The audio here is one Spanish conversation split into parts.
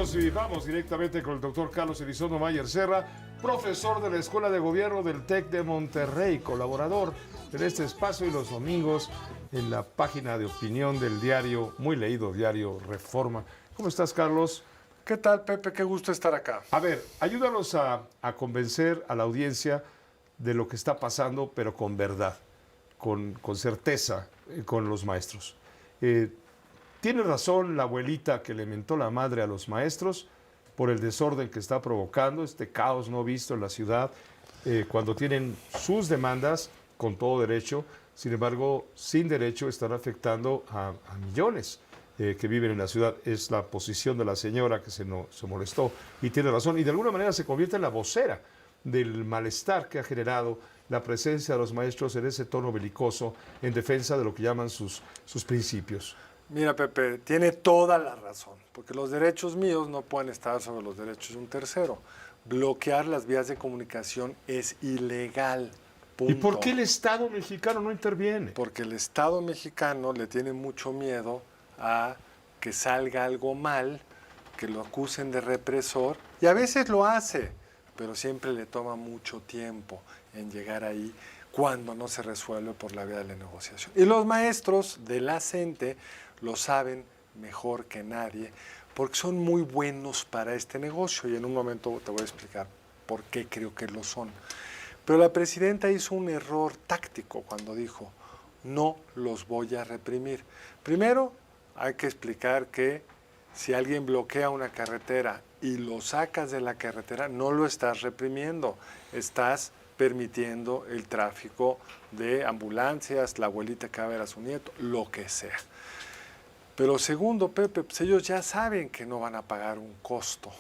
amigos, y vamos directamente con el doctor Carlos Elizondo Mayer Serra, profesor de la Escuela de Gobierno del TEC de Monterrey, colaborador en este espacio y los domingos en la página de opinión del diario, muy leído diario Reforma. ¿Cómo estás, Carlos? ¿Qué tal, Pepe? Qué gusto estar acá. A ver, ayúdanos a convencer a la audiencia de lo que está pasando, pero con verdad, con certeza, con los maestros. Tiene razón la abuelita que le mentó la madre a los maestros por el desorden que está provocando, este caos no visto en la ciudad, cuando tienen sus demandas con todo derecho, sin embargo, sin derecho están afectando a millones que viven en la ciudad. Es la posición de la señora que se molestó y tiene razón, y de alguna manera se convierte en la vocera del malestar que ha generado la presencia de los maestros en ese tono belicoso en defensa de lo que llaman sus principios. Mira, Pepe, tiene toda la razón, porque los derechos míos no pueden estar sobre los derechos de un tercero. Bloquear las vías de comunicación es ilegal. Punto. ¿Y por qué el Estado mexicano no interviene? Porque el Estado mexicano le tiene mucho miedo a que salga algo mal, que lo acusen de represor, y a veces lo hace, pero siempre le toma mucho tiempo en llegar ahí cuando no se resuelve por la vía de la negociación. Y los maestros de la CENTE lo saben mejor que nadie, porque son muy buenos para este negocio, y en un momento te voy a explicar por qué creo que lo son. Pero la presidenta hizo un error táctico cuando dijo, no los voy a reprimir. Primero, hay que explicar que si alguien bloquea una carretera y lo sacas de la carretera, no lo estás reprimiendo, estás permitiendo el tráfico de ambulancias, la abuelita que va a ver a su nieto, lo que sea. Pero segundo, Pepe, pues ellos ya saben que no van a pagar un costo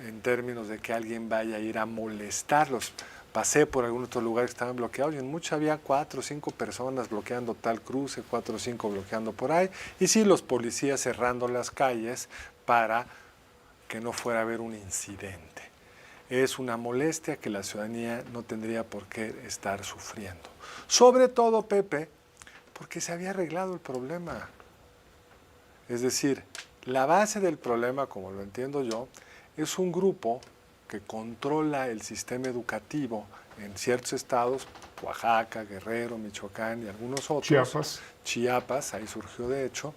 en términos de que alguien vaya a ir a molestarlos. Pasé por algunos otros lugares que estaban bloqueados y en muchos había 4 o 5 personas bloqueando tal cruce, 4 o 5 bloqueando por ahí. Y sí, los policías cerrando las calles para que no fuera a haber un incidente. Es una molestia que la ciudadanía no tendría por qué estar sufriendo. Sobre todo, Pepe, porque se había arreglado el problema. Es decir, la base del problema, como lo entiendo yo, es un grupo que controla el sistema educativo en ciertos estados, Oaxaca, Guerrero, Michoacán y algunos otros. Chiapas, ahí surgió de hecho,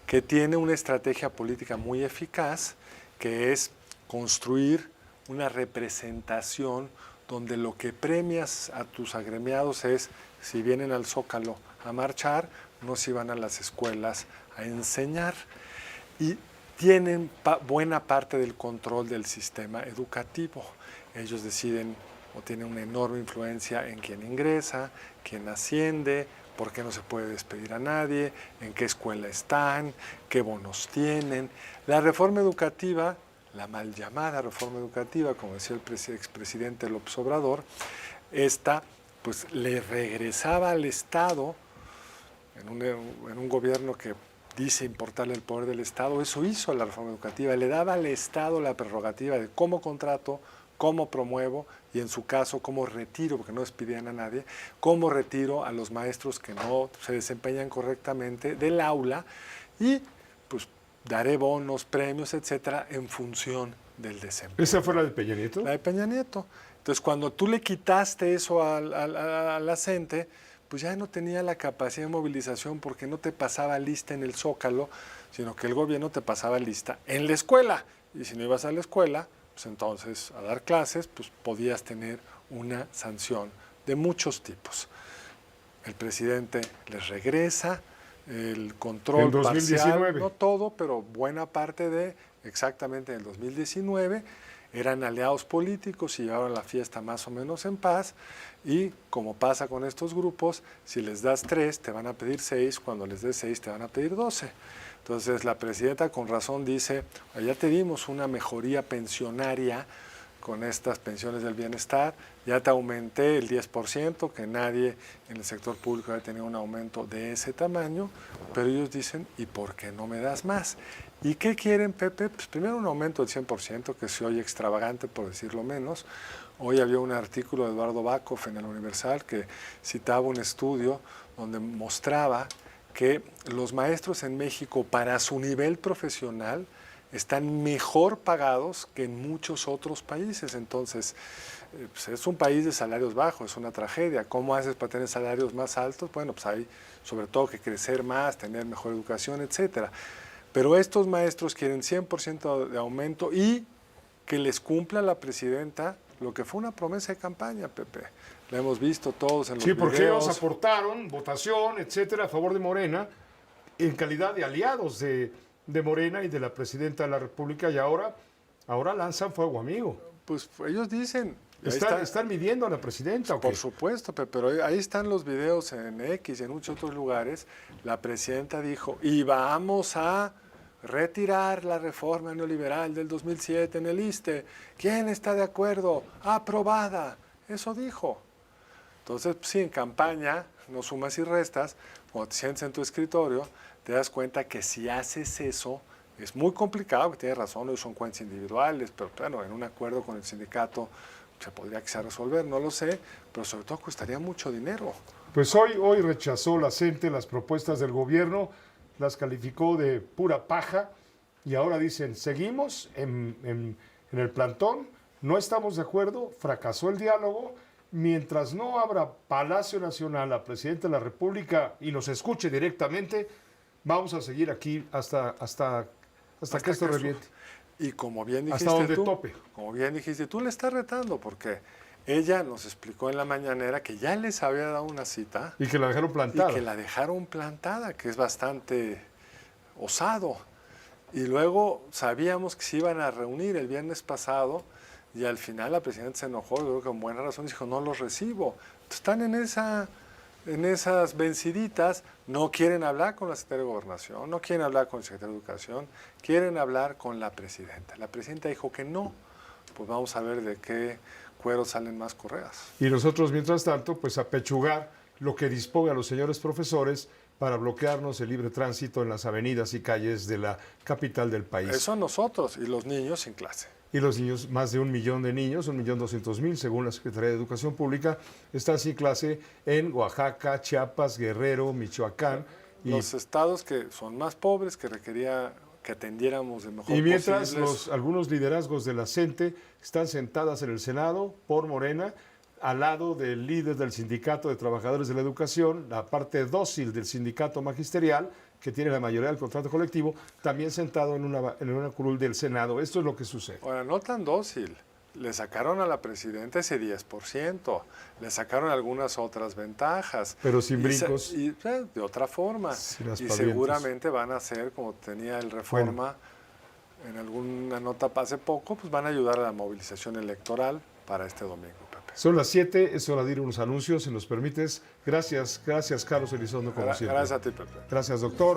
que tiene una estrategia política muy eficaz, que es construir una representación donde lo que premias a tus agremiados es, si vienen al Zócalo a marchar, no si van a las escuelas a enseñar. Y tienen buena parte del control del sistema educativo. Ellos deciden o tienen una enorme influencia en quién ingresa, quién asciende, por qué no se puede despedir a nadie, en qué escuela están, qué bonos tienen. La reforma educativa, la mal llamada reforma educativa, como decía el expresidente López Obrador, esta pues le regresaba al Estado en un gobierno que dice importarle el poder del Estado. Eso hizo la reforma educativa, le daba al Estado la prerrogativa de cómo contrato, cómo promuevo y en su caso cómo retiro, porque no despidían a nadie, cómo retiro a los maestros que no se desempeñan correctamente del aula y pues daré bonos, premios, etcétera, en función del desempeño. ¿Esa fue la de Peña Nieto? La de Peña Nieto. Entonces, cuando tú le quitaste eso a la CENTE, pues ya no tenía la capacidad de movilización porque no te pasaba lista en el Zócalo, sino que el gobierno te pasaba lista en la escuela. Y si no ibas a la escuela, pues entonces a dar clases, pues podías tener una sanción de muchos tipos. El presidente les regresa el control parcial, no todo, pero buena parte de, exactamente en el 2019, eran aliados políticos y llevaron la fiesta más o menos en paz y como pasa con estos grupos, si les das 3 te van a pedir 6, cuando les des 6 te van a pedir 12. Entonces la presidenta con razón dice, ya te dimos una mejoría pensionaria con estas pensiones del bienestar, ya te aumenté el 10%, que nadie en el sector público había tenido un aumento de ese tamaño, pero ellos dicen, ¿y por qué no me das más? ¿Y qué quieren, Pepe? Pues primero un aumento del 100%, que se oye extravagante por decirlo menos. Hoy había un artículo de Eduardo Bacoff en el Universal que citaba un estudio donde mostraba que los maestros en México, para su nivel profesional, están mejor pagados que en muchos otros países. Entonces, pues es un país de salarios bajos, es una tragedia. ¿Cómo haces para tener salarios más altos? Bueno, pues hay sobre todo que crecer más, tener mejor educación, etcétera. Pero estos maestros quieren 100% de aumento y que les cumpla la presidenta lo que fue una promesa de campaña, Pepe. La hemos visto todos en los videos. Sí, porque ellos aportaron votación, etcétera, a favor de Morena, en calidad de aliados de Morena y de la presidenta de la República, y ahora lanzan fuego amigo. Pues ellos dicen... Están midiendo a la presidenta, ¿o qué? Por supuesto, pero ahí están los videos en X y en muchos otros lugares. La presidenta dijo, y vamos a retirar la reforma neoliberal del 2007 en el ISSSTE. ¿Quién está de acuerdo? Aprobada. Eso dijo. Entonces, sí, en campaña, no sumas y restas, cuando te sientes en tu escritorio, te das cuenta que si haces eso, es muy complicado, que tienes razón, hoy son cuentas individuales, pero bueno, en un acuerdo con el sindicato se podría quizá resolver, no lo sé, pero sobre todo costaría mucho dinero. Pues hoy rechazó la CENTE las propuestas del gobierno, las calificó de pura paja y ahora dicen, seguimos en el plantón, no estamos de acuerdo, fracasó el diálogo, mientras no abra Palacio Nacional la Presidenta de la República y nos escuche directamente, vamos a seguir aquí hasta que esto reviente. Y como bien dijiste hasta donde tú, tope. Como bien dijiste, tú le estás retando porque ella nos explicó en la mañanera que ya les había dado una cita. Y que la dejaron plantada. Y que la dejaron plantada, que es bastante osado. Y luego sabíamos que se iban a reunir el viernes pasado y al final la presidenta se enojó, yo creo que con buena razón, dijo, no los recibo. Entonces, están en esas venciditas, no quieren hablar con la Secretaría de Gobernación, no quieren hablar con el Secretario de Educación, quieren hablar con la presidenta. La presidenta dijo que no, pues vamos a ver de qué cuero salen más correas. Y nosotros, mientras tanto, pues apechugar lo que disponga los señores profesores para bloquearnos el libre tránsito en las avenidas y calles de la capital del país. Eso nosotros y los niños sin clase. Y los niños, más de 1 millón de niños, 1.200.000, según la Secretaría de Educación Pública, están sin clase en Oaxaca, Chiapas, Guerrero, Michoacán. Los estados que son más pobres, que requería que atendiéramos de mejor Y mientras posibles. algunos liderazgos de la CENTE están sentadas en el Senado por Morena, al lado del líder del Sindicato de Trabajadores de la Educación, la parte dócil del sindicato magisterial, que tiene la mayoría del contrato colectivo, también sentado en una curul del Senado. Esto es lo que sucede. Ahora, no tan dócil. Le sacaron a la presidenta ese 10%, le sacaron algunas otras ventajas. Pero sin brincos. De otra forma. Y seguramente van a hacer, como tenía el Reforma, en alguna nota hace poco, pues van a ayudar a la movilización electoral para este domingo, Pepe. Son las 7, es hora de ir a unos anuncios, si nos permites. Gracias Carlos Elizondo, como siempre. Gracias a ti, Pepe. Gracias, doctor.